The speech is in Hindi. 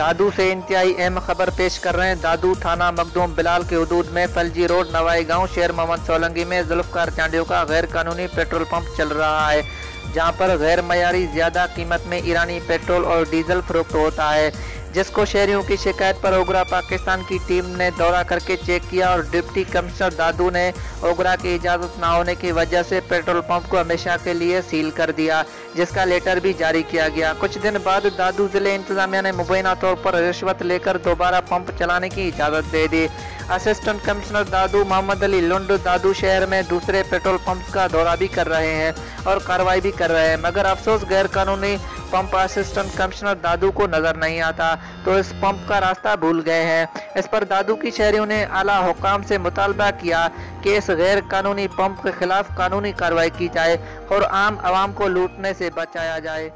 दादू से इंतहाई अहम खबर पेश कर रहे हैं। दादू थाना मखदूम बिलाल के हदूद में फलजी रोड नवाई गांव शेर मोहम्मद सोलंगी में जुल्फकार चांडियों का गैर कानूनी पेट्रोल पंप चल रहा है, जहां पर गैर मयारी ज्यादा कीमत में ईरानी पेट्रोल और डीजल फरोख्त होता है, जिसको शहरियों की शिकायत पर ओगरा पाकिस्तान की टीम ने दौरा करके चेक किया और डिप्टी कमिश्नर दादू ने ओगरा की इजाज़त न होने की वजह से पेट्रोल पंप को हमेशा के लिए सील कर दिया, जिसका लेटर भी जारी किया गया। कुछ दिन बाद दादू जिले इंतजामिया ने मुबैना तौर पर रिश्वत लेकर दोबारा पंप चलाने की इजाज़त दे दी। असिस्टेंट कमिश्नर दादू मोहम्मद अली लुंड दादू शहर में दूसरे पेट्रोल पंप का दौरा भी कर रहे हैं और कार्रवाई भी कर रहे हैं, मगर अफसोस गैर कानूनी पंप असिस्टेंट कमिश्नर दादू को नजर नहीं आता, तो इस पंप का रास्ता भूल गए हैं। इस पर दादू की शहरियों ने आला हुकाम से मुतालबा किया कि इस गैर कानूनी पंप के खिलाफ कानूनी कार्रवाई की जाए और आम आवाम को लूटने से बचाया जाए।